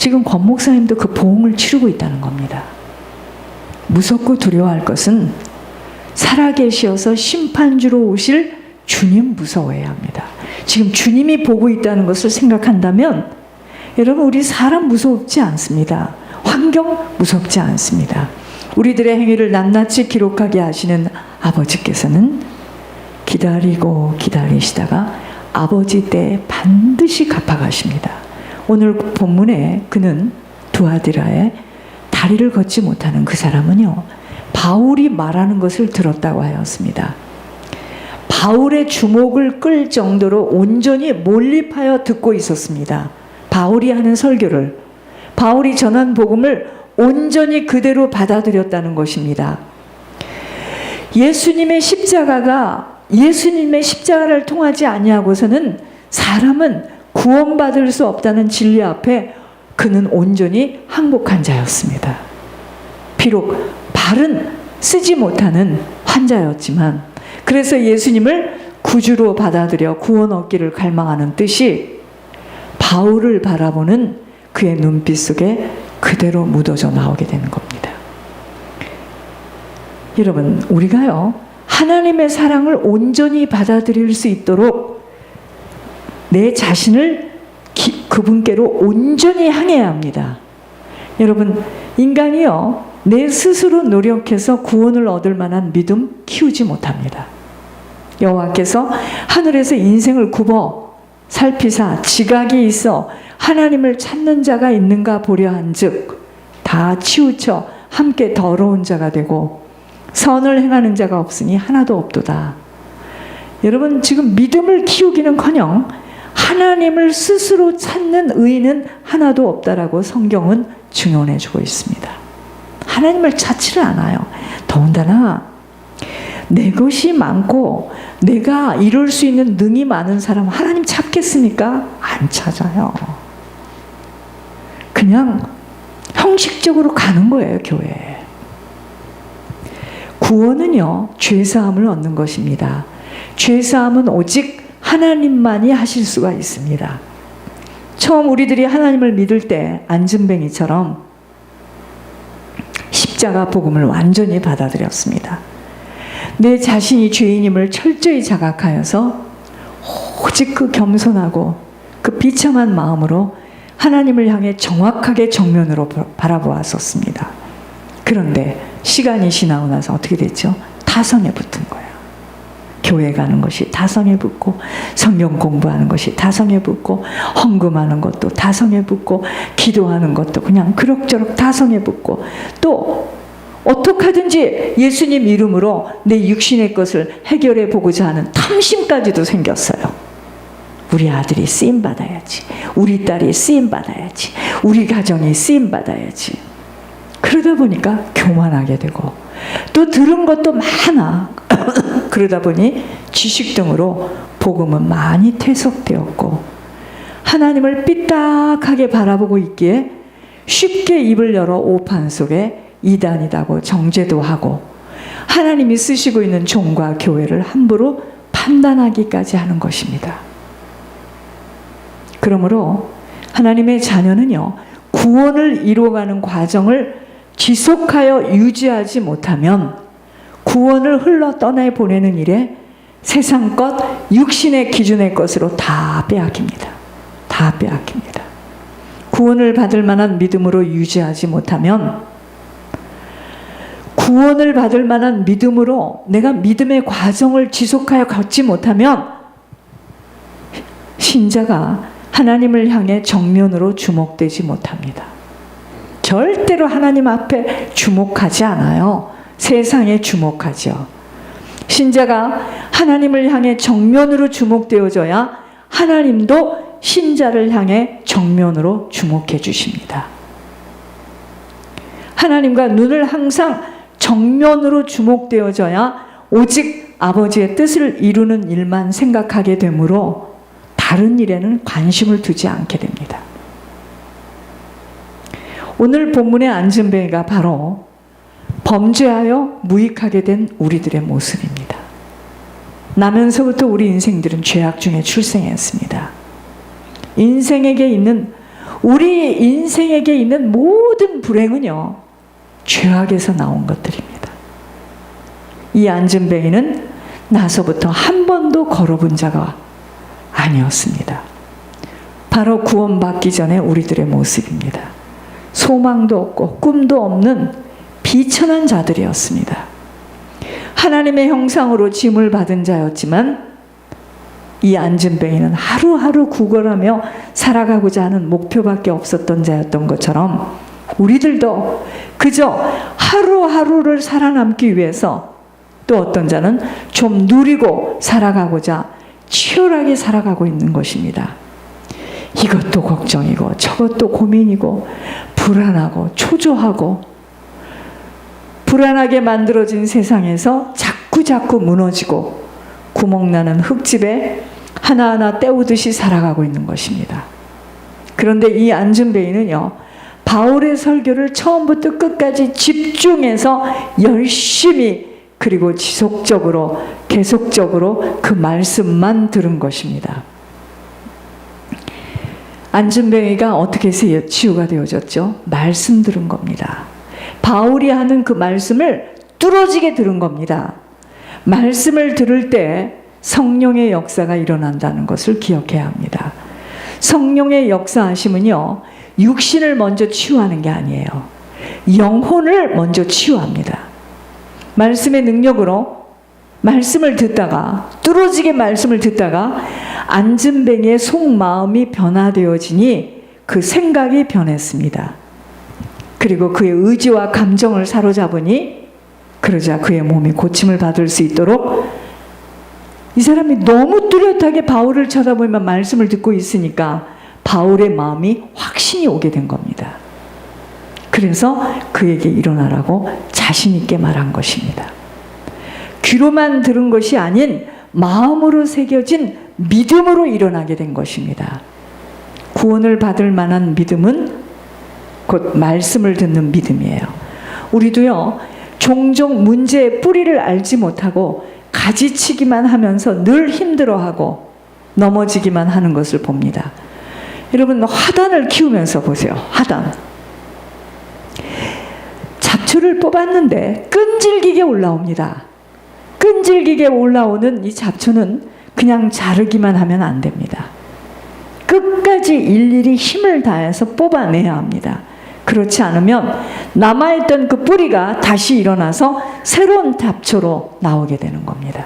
지금 권 목사님도 그 보응을 치르고 있다는 겁니다. 무섭고 두려워할 것은 살아계시어서 심판주로 오실 주님 무서워해야 합니다. 지금 주님이 보고 있다는 것을 생각한다면 여러분, 우리 사람 무섭지 않습니다. 환경 무섭지 않습니다. 우리들의 행위를 낱낱이 기록하게 하시는 아버지께서는 기다리고 기다리시다가 아버지 때에 반드시 갚아가십니다. 오늘 본문에 그는 두아디라에 다리를 걷지 못하는 그 사람은요, 바울이 말하는 것을 들었다고 하였습니다. 바울의 주목을 끌 정도로 온전히 몰입하여 듣고 있었습니다. 바울이 하는 설교를, 바울이 전한 복음을 온전히 그대로 받아들였다는 것입니다. 예수님의 십자가를 통하지 아니하고서는 사람은 구원받을 수 없다는 진리 앞에 그는 온전히 항복한 자였습니다. 비록 발은 쓰지 못하는 환자였지만, 그래서 예수님을 구주로 받아들여 구원 얻기를 갈망하는 뜻이 바울을 바라보는 그의 눈빛 속에 그대로 묻어져 나오게 되는 겁니다. 여러분, 우리가요, 하나님의 사랑을 온전히 받아들일 수 있도록 내 자신을 그분께로 온전히 향해야 합니다. 여러분, 인간이요, 내 스스로 노력해서 구원을 얻을 만한 믿음 키우지 못합니다. 여호와께서 하늘에서 인생을 굽어 살피사 지각이 있어 하나님을 찾는 자가 있는가 보려 한즉 다 치우쳐 함께 더러운 자가 되고 선을 행하는 자가 없으니 하나도 없도다. 여러분, 지금 믿음을 키우기는커녕 하나님을 스스로 찾는 의인은 하나도 없다라고 성경은 증언해 주고 있습니다. 하나님을 찾지를 않아요. 더군다나 내 것이 많고 내가 이룰 수 있는 능이 많은 사람 하나님 찾겠습니까? 안 찾아요. 그냥 형식적으로 가는 거예요, 교회에. 구원은요, 죄사함을 얻는 것입니다. 죄사함은 오직 하나님만이 하실 수가 있습니다. 처음 우리들이 하나님을 믿을 때 안진뱅이처럼 십자가 복음을 완전히 받아들였습니다. 내 자신이 죄인임을 철저히 자각하여서 오직 그 겸손하고 그 비참한 마음으로 하나님을 향해 정확하게 정면으로 바라보았었습니다. 그런데 시간이 지나고 나서 어떻게 됐죠? 타성에 붙은 거예요. 교회 가는 것이 타성에 붙고, 성경 공부하는 것이 타성에 붙고, 헌금하는 것도 타성에 붙고, 기도하는 것도 그냥 그럭저럭 타성에 붙고, 또 어떻게 하든지 예수님 이름으로 내 육신의 것을 해결해 보고자 하는 탐심까지도 생겼어요. 우리 아들이 쓰임 받아야지, 우리 딸이 쓰임 받아야지, 우리 가정이 쓰임 받아야지. 그러다 보니까 교만하게 되고, 또 들은 것도 많아. 그러다 보니 지식 등으로 복음은 많이 퇴속되었고, 하나님을 삐딱하게 바라보고 있기에 쉽게 입을 열어 오판 속에 이단이라고 정죄도 하고, 하나님이 쓰시고 있는 종과 교회를 함부로 판단하기까지 하는 것입니다. 그러므로 하나님의 자녀는요, 구원을 이루어가는 과정을 지속하여 유지하지 못하면 구원을 흘러 떠내 보내는 일에 세상 것, 육신의 기준의 것으로 다 빼앗깁니다. 다 빼앗깁니다. 구원을 받을 만한 믿음으로 유지하지 못하면, 구원을 받을 만한 믿음으로 내가 믿음의 과정을 지속하여 걷지 못하면 신자가 하나님을 향해 정면으로 주목되지 못합니다. 절대로 하나님 앞에 주목하지 않아요. 세상에 주목하죠. 신자가 하나님을 향해 정면으로 주목되어져야 하나님도 신자를 향해 정면으로 주목해 주십니다. 하나님과 눈을 항상 정면으로 주목되어져야 오직 아버지의 뜻을 이루는 일만 생각하게 되므로 다른 일에는 관심을 두지 않게 됩니다. 오늘 본문의 안진뱅이가 바로 범죄하여 무익하게 된 우리들의 모습입니다. 나면서부터 우리 인생들은 죄악 중에 출생했습니다. 인생에게 있는 우리 인생에게 있는 모든 불행은요, 죄악에서 나온 것들입니다. 이 안전뱅이는 나서부터 한 번도 걸어본 자가 아니었습니다. 바로 구원받기 전에 우리들의 모습입니다. 소망도 없고 꿈도 없는 비천한 자들이었습니다. 하나님의 형상으로 지음을 받은 자였지만 이 안전뱅이는 하루하루 구걸하며 살아가고자 하는 목표밖에 없었던 자였던 것처럼 우리들도 그저 하루하루를 살아남기 위해서, 또 어떤 자는 좀 누리고 살아가고자 치열하게 살아가고 있는 것입니다. 이것도 걱정이고 저것도 고민이고 불안하고 초조하고, 불안하게 만들어진 세상에서 자꾸 무너지고 구멍나는 흙집에 하나하나 때우듯이 살아가고 있는 것입니다. 그런데 이 안전뱅이는요, 바울의 설교를 처음부터 끝까지 집중해서 열심히, 그리고 지속적으로 계속적으로 그 말씀만 들은 것입니다. 안전뱅이가 어떻게 해서 치유가 되어졌죠? 말씀 들은 겁니다. 바울이 하는 그 말씀을 뚫어지게 들은 겁니다. 말씀을 들을 때 성령의 역사가 일어난다는 것을 기억해야 합니다. 성령의 역사하심은요, 육신을 먼저 치유하는 게 아니에요. 영혼을 먼저 치유합니다. 말씀의 능력으로 말씀을 듣다가, 뚫어지게 말씀을 듣다가 안전뱅이의 속마음이 변화되어지니 그 생각이 변했습니다. 그리고 그의 의지와 감정을 사로잡으니, 그러자 그의 몸이 고침을 받을 수 있도록, 이 사람이 너무 뚜렷하게 바울을 쳐다보며 말씀을 듣고 있으니까 바울의 마음이 확신이 오게 된 겁니다. 그래서 그에게 일어나라고 자신 있게 말한 것입니다. 귀로만 들은 것이 아닌 마음으로 새겨진 믿음으로 일어나게 된 것입니다. 구원을 받을 만한 믿음은 곧 말씀을 듣는 믿음이에요. 우리도요, 종종 문제의 뿌리를 알지 못하고 가지치기만 하면서 늘 힘들어하고 넘어지기만 하는 것을 봅니다. 여러분, 화단을 키우면서 보세요. 화단. 잡초를 뽑았는데 끈질기게 올라옵니다. 끈질기게 올라오는 이 잡초는 그냥 자르기만 하면 안 됩니다. 끝까지 일일이 힘을 다해서 뽑아내야 합니다. 그렇지 않으면 남아있던 그 뿌리가 다시 일어나서 새로운 잡초로 나오게 되는 겁니다.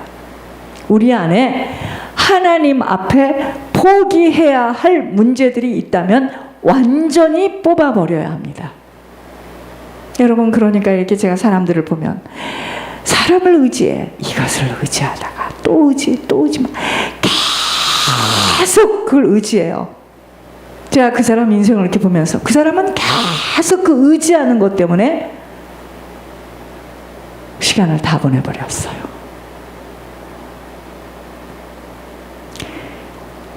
우리 안에 하나님 앞에 포기해야 할 문제들이 있다면 완전히 뽑아버려야 합니다. 여러분, 그러니까 이렇게 제가 사람들을 보면 사람을 의지해, 이것을 의지하다가 또 의지, 계속 그걸 의지해요. 제가 그 사람 인생을 이렇게 보면서 그 사람은 계속 그 의지하는 것 때문에 시간을 다 보내버렸어요.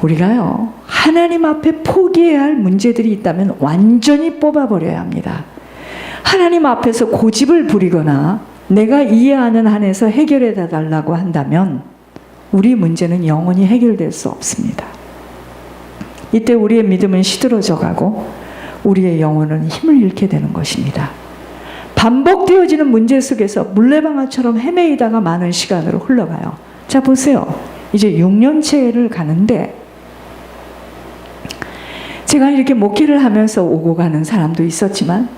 우리가요, 하나님 앞에 포기해야 할 문제들이 있다면 완전히 뽑아버려야 합니다. 하나님 앞에서 고집을 부리거나 내가 이해하는 한에서 해결해 달라고 한다면 우리 문제는 영원히 해결될 수 없습니다. 이때 우리의 믿음은 시들어져 가고 우리의 영혼은 힘을 잃게 되는 것입니다. 반복되어지는 문제 속에서 물레방아처럼 헤매이다가 많은 시간으로 흘러가요. 자, 보세요. 이제 6년째를 가는데 제가 이렇게 목회를 하면서 오고 가는 사람도 있었지만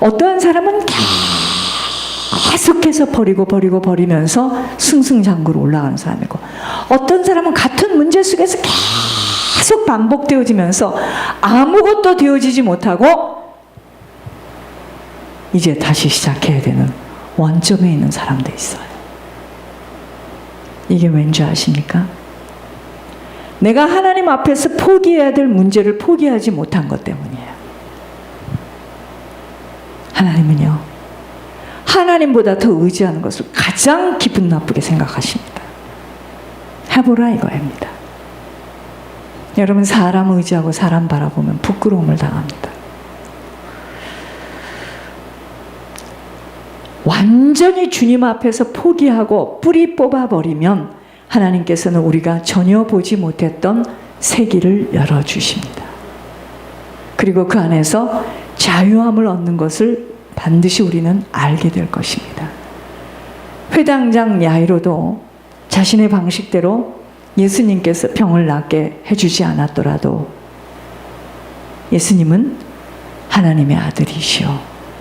어떠한 사람은 계속해서 버리면서 승승장구로 올라가는 사람이고, 어떤 사람은 같은 문제 속에서 계속 반복되어지면서 아무것도 되어지지 못하고 이제 다시 시작해야 되는 원점에 있는 사람도 있어요. 이게 왠지 아십니까? 내가 하나님 앞에서 포기해야 될 문제를 포기하지 못한 것 때문이에요. 하나님은요, 하나님보다 더 의지하는 것을 가장 기분 나쁘게 생각하십니다. 해보라 이거입니다. 여러분, 사람 의지하고 사람 바라보면 부끄러움을 당합니다. 완전히 주님 앞에서 포기하고 뿌리 뽑아버리면 하나님께서는 우리가 전혀 보지 못했던 새 길을 열어주십니다. 그리고 그 안에서 자유함을 얻는 것을 반드시 우리는 알게 될 것입니다. 회당장 야이로도 자신의 방식대로 예수님께서 병을 낫게 해주지 않았더라도 예수님은 하나님의 아들이시오.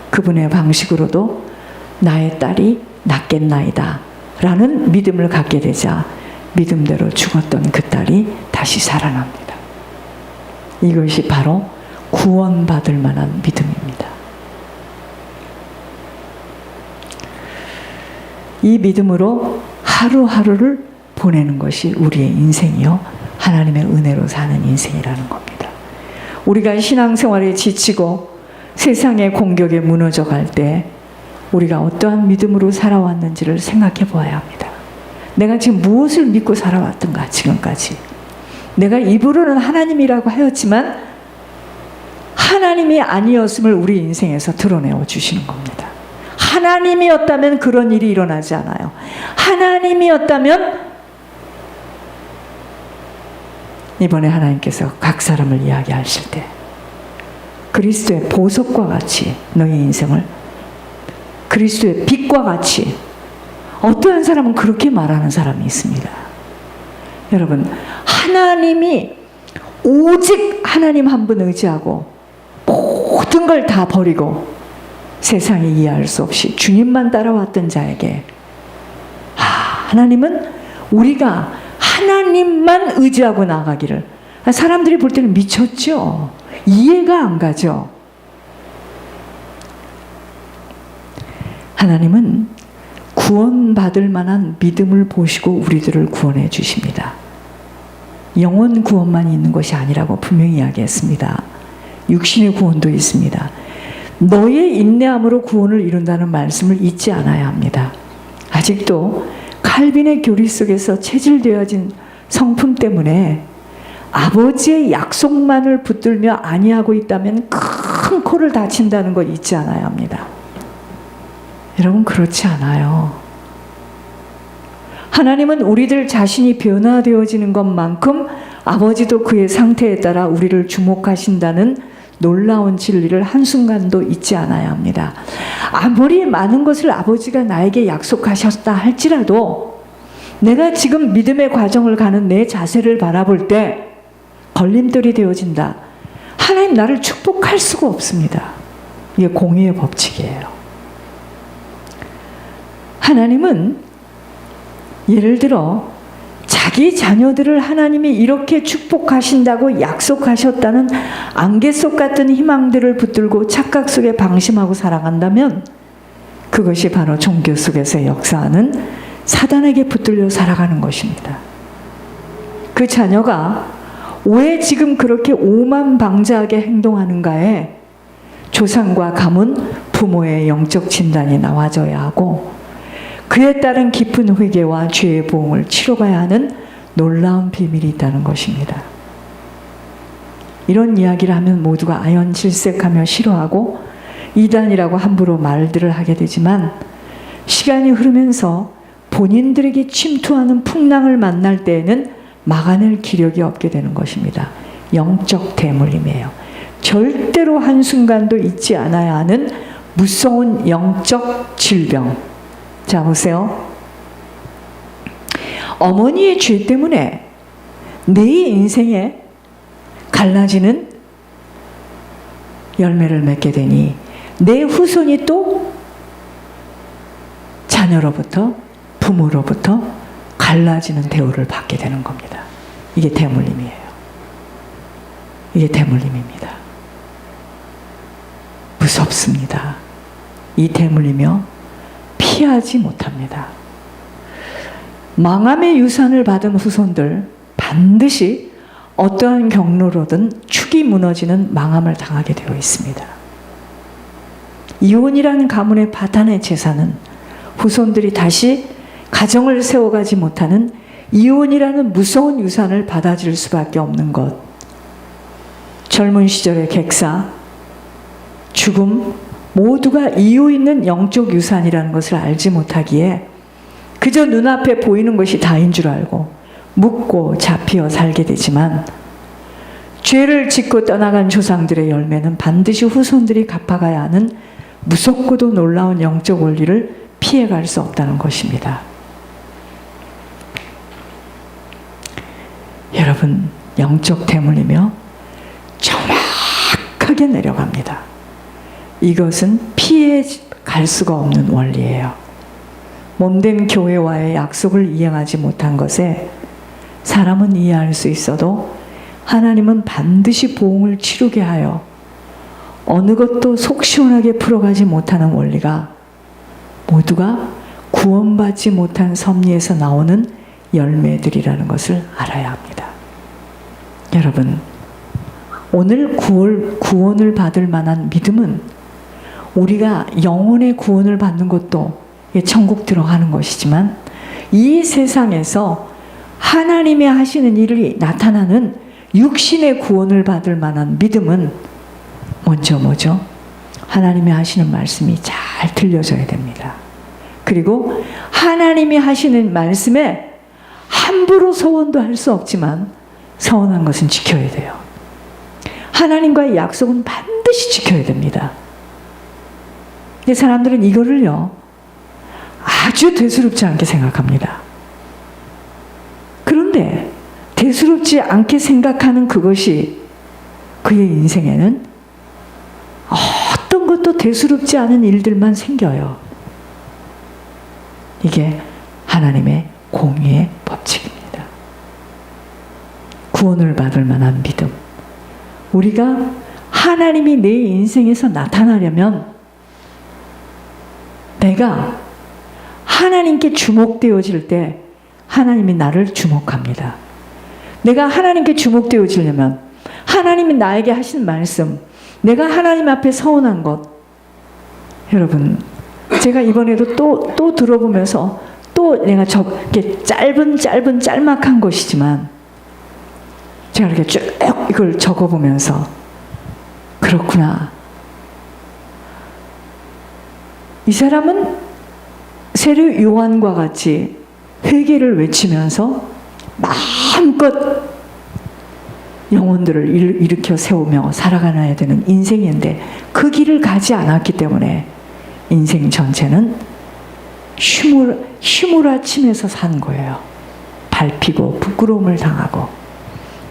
그분의 방식으로도 나의 딸이 낫겠나이다 라는 믿음을 갖게 되자 믿음대로 죽었던 그 딸이 다시 살아납니다. 이것이 바로 구원받을 만한 믿음입니다. 이 믿음으로 하루하루를 보내는 것이 우리의 인생이요 하나님의 은혜로 사는 인생이라는 겁니다. 우리가 신앙생활에 지치고 세상의 공격에 무너져 갈 때 우리가 어떠한 믿음으로 살아왔는지를 생각해 보아야 합니다. 내가 지금 무엇을 믿고 살아왔던가 지금까지. 내가 입으로는 하나님이라고 하였지만 하나님이 아니었음을 우리 인생에서 드러내어 주시는 겁니다. 하나님이었다면 그런 일이 일어나지 않아요. 하나님이었다면 이번에 하나님께서 각 사람을 이야기하실 때 그리스도의 보석과 같이 너의 인생을 그리스도의 빛과 같이 어떠한 사람은 그렇게 말하는 사람이 있습니다. 여러분 하나님이 오직 하나님 한 분 의지하고 모든 걸 다 버리고 세상에 이해할 수 없이 주님만 따라왔던 자에게 하나님은 우리가 하나님만 의지하고 나가기를 사람들이 볼 때는 미쳤죠. 이해가 안 가죠. 하나님은 구원받을 만한 믿음을 보시고 우리들을 구원해 주십니다. 영혼 구원만 있는 것이 아니라고 분명히 이야기했습니다. 육신의 구원도 있습니다. 너의 인내함으로 구원을 이룬다는 말씀을 잊지 않아야 합니다. 아직도 칼빈의 교리 속에서 체질되어진 성품 때문에 아버지의 약속만을 붙들며 아니하고 있다면 큰 코를 다친다는 거 잊지 않아야 합니다. 여러분 그렇지 않아요. 하나님은 우리들 자신이 변화되어지는 것만큼 아버지도 그의 상태에 따라 우리를 주목하신다는 놀라운 진리를 한순간도 잊지 않아야 합니다. 아무리 많은 것을 아버지가 나에게 약속하셨다 할지라도 내가 지금 믿음의 과정을 가는 내 자세를 바라볼 때 걸림돌이 되어진다. 하나님 나를 축복할 수가 없습니다. 이게 공의의 법칙이에요. 하나님은 예를 들어 자기 자녀들을 하나님이 이렇게 축복하신다고 약속하셨다는 안개 속 같은 희망들을 붙들고 착각 속에 방심하고 살아간다면 그것이 바로 종교 속에서 역사하는 사단에게 붙들려 살아가는 것입니다. 그 자녀가 왜 지금 그렇게 오만방자하게 행동하는가에 조상과 가문, 부모의 영적 진단이 나와져야 하고 그에 따른 깊은 회개와 죄의 보응을 치러가야 하는 놀라운 비밀이 있다는 것입니다. 이런 이야기를 하면 모두가 아연질색하며 싫어하고 이단이라고 함부로 말들을 하게 되지만 시간이 흐르면서 본인들에게 침투하는 풍랑을 만날 때에는 막아낼 기력이 없게 되는 것입니다. 영적 대물림이에요. 절대로 한순간도 잊지 않아야 하는 무서운 영적 질병. 자 보세요. 어머니의 죄 때문에 내 인생에 갈라지는 열매를 맺게 되니 내 후손이 또 자녀로부터 부모로부터 갈라지는 대우를 받게 되는 겁니다. 이게 대물림이에요. 이게 대물림입니다. 무섭습니다. 이 대물림이요 피하지 못합니다. 망함의 유산을 받은 후손들 반드시 어떠한 경로로든 축이 무너지는 망함을 당하게 되어 있습니다. 이혼이라는 가문의 파탄의 재산은 후손들이 다시 가정을 세워가지 못하는 이혼이라는 무서운 유산을 받아들일 수밖에 없는 것. 젊은 시절의 객사, 죽음 모두가 이유 있는 영적 유산이라는 것을 알지 못하기에 그저 눈앞에 보이는 것이 다인 줄 알고 묻고 잡히어 살게 되지만 죄를 짓고 떠나간 조상들의 열매는 반드시 후손들이 갚아가야 하는 무섭고도 놀라운 영적 원리를 피해갈 수 없다는 것입니다. 여러분, 영적 대물이며 정확하게 내려갑니다. 이것은 피해갈 수가 없는 원리예요. 몸된 교회와의 약속을 이행하지 못한 것에 사람은 이해할 수 있어도 하나님은 반드시 보응을 치르게 하여 어느 것도 속 시원하게 풀어가지 못하는 원리가 모두가 구원받지 못한 섭리에서 나오는 열매들이라는 것을 알아야 합니다. 여러분, 오늘 구원을 받을 만한 믿음은 우리가 영혼의 구원을 받는 것도 천국 들어가는 것이지만 이 세상에서 하나님이 하시는 일이 나타나는 육신의 구원을 받을 만한 믿음은 먼저 뭐죠? 하나님이 하시는 말씀이 잘 들려져야 됩니다. 그리고 하나님이 하시는 말씀에 함부로 서원도 할 수 없지만 서원한 것은 지켜야 돼요. 하나님과의 약속은 반드시 지켜야 됩니다. 근데 사람들은 이거를요, 아주 대수롭지 않게 생각합니다. 그런데 대수롭지 않게 생각하는 그것이 그의 인생에는 어떤 것도 대수롭지 않은 일들만 생겨요. 이게 하나님의 공의의 법칙입니다. 구원을 받을 만한 믿음. 우리가 하나님이 내 인생에서 나타나려면 내가 하나님께 주목되어질 때 하나님이 나를 주목합니다. 내가 하나님께 주목되어지려면 하나님이 나에게 하신 말씀, 내가 하나님 앞에 서운한 것, 여러분, 제가 이번에도 또 들어보면서 또 내가 이렇게 짤막한 것이지만 제가 이렇게 쭉 이걸 적어보면서 그렇구나. 이 사람은 세례 요한과 같이 회개를 외치면서 마음껏 영혼들을 일으켜 세우며 살아가야 되는 인생인데 그 길을 가지 않았기 때문에 인생 전체는 휘몰아치면서 산 거예요. 밟히고 부끄러움을 당하고.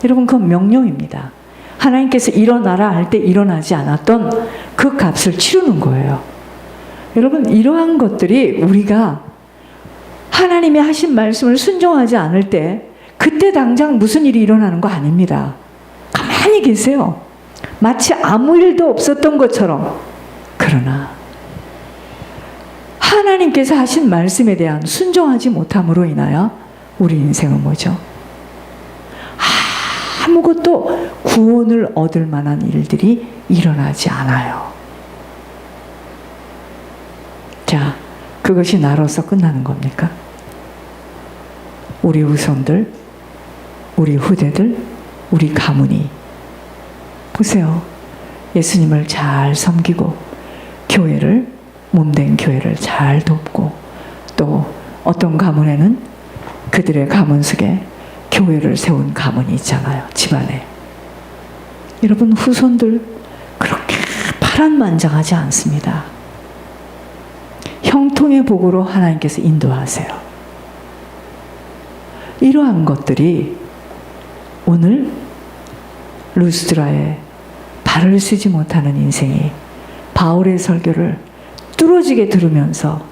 여러분, 그건 명령입니다. 하나님께서 일어나라 할 때 일어나지 않았던 그 값을 치르는 거예요. 여러분, 이러한 것들이 우리가 하나님이 하신 말씀을 순종하지 않을 때 그때 당장 무슨 일이 일어나는 거 아닙니다. 가만히 계세요. 마치 아무 일도 없었던 것처럼. 그러나 하나님께서 하신 말씀에 대한 순종하지 못함으로 인하여 우리 인생은 뭐죠? 아무것도 구원을 얻을 만한 일들이 일어나지 않아요. 자, 그것이 나로서 끝나는 겁니까? 우리 후손들, 우리 후대들, 우리 가문이 보세요. 예수님을 잘 섬기고 교회를, 몸된 교회를 잘 돕고 또 어떤 가문에는 그들의 가문 속에 교회를 세운 가문이 있잖아요. 집안에. 여러분, 후손들 그렇게 파란만장하지 않습니다. 형통의 복으로 하나님께서 인도하세요. 이러한 것들이 오늘 루스드라의 발을 쓰지 못하는 인생이 바울의 설교를 뚫어지게 들으면서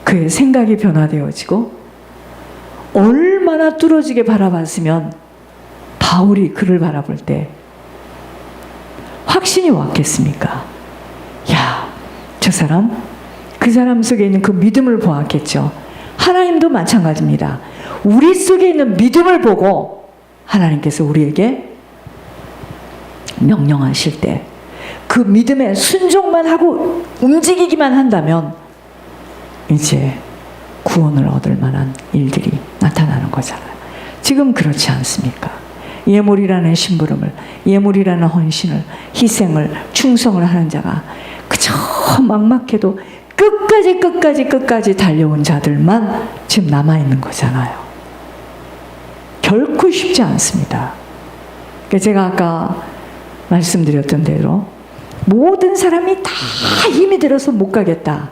그의 생각이 변화되어지고 얼마나 뚫어지게 바라봤으면 바울이 그를 바라볼 때 확신이 왔겠습니까? 야, 저 사람, 그 사람 속에 있는 그 믿음을 보았겠죠. 하나님도 마찬가지입니다. 우리 속에 있는 믿음을 보고 하나님께서 우리에게 명령하실 때 그 믿음에 순종만 하고 움직이기만 한다면 이제 구원을 얻을 만한 일들이 나타나는 거잖아요. 지금 그렇지 않습니까? 예물이라는 심부름을, 예물이라는 헌신을, 희생을, 충성을 하는 자가 그저 막막해도 끝까지 달려온 자들만 지금 남아있는 거잖아요. 결코 쉽지 않습니다. 그러니까 제가 아까 말씀드렸던 대로 모든 사람이 다 힘이 들어서 못 가겠다,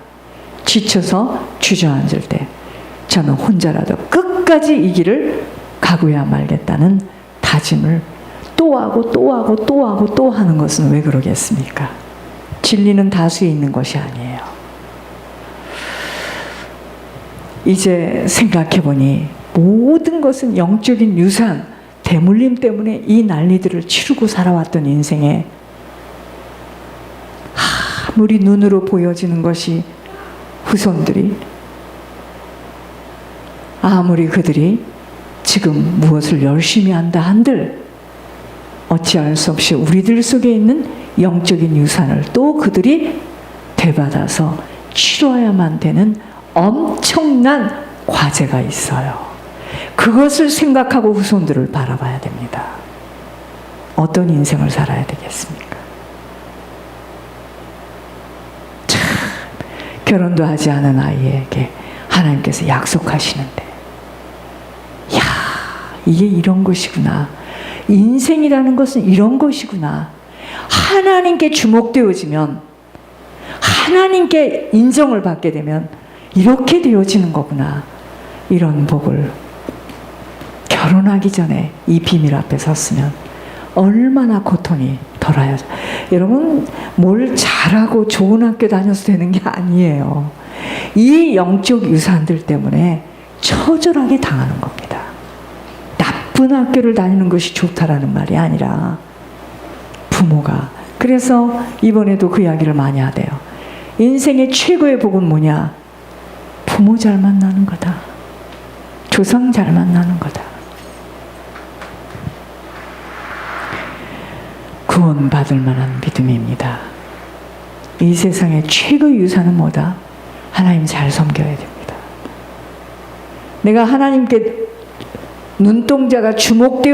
지쳐서 주저앉을 때 저는 혼자라도 끝까지 이 길을 가고야 말겠다는 다짐을 또 하고 또 하고 또 하고 또 하는 것은 왜 그러겠습니까? 진리는 다수에 있는 것이 아니에요. 이제 생각해보니 모든 것은 영적인 유산, 대물림 때문에 이 난리들을 치르고 살아왔던 인생에 아무리 눈으로 보여지는 것이 후손들이, 아무리 그들이 지금 무엇을 열심히 한다 한들 어찌할 수 없이 우리들 속에 있는 영적인 유산을 또 그들이 되받아서 치러야만 되는 엄청난 과제가 있어요. 그것을 생각하고 후손들을 바라봐야 됩니다. 어떤 인생을 살아야 되겠습니까? 참, 결혼도 하지 않은 아이에게 하나님께서 약속하시는데, 야, 이게 이런 것이구나. 인생이라는 것은 이런 것이구나. 하나님께 주목되어지면, 하나님께 인정을 받게 되면 이렇게 되어지는 거구나. 이런 복을 결혼하기 전에 이 비밀 앞에 섰으면 얼마나 고통이 덜하여. 여러분, 뭘 잘하고 좋은 학교 다녀서 되는 게 아니에요. 이 영적 유산들 때문에 처절하게 당하는 겁니다. 나쁜 학교를 다니는 것이 좋다라는 말이 아니라 부모가, 그래서 이번에도 그 이야기를 많이 하대요. 인생의 최고의 복은 뭐냐? 부모 잘 만나는 거다. 조상 잘 만나는 거다. 구원받을 만한 믿음입니다. 이 세상의 최고의 유산은 뭐다? 하나님 잘 섬겨야 됩니다. 내가 하나님께 눈동자가 주목되어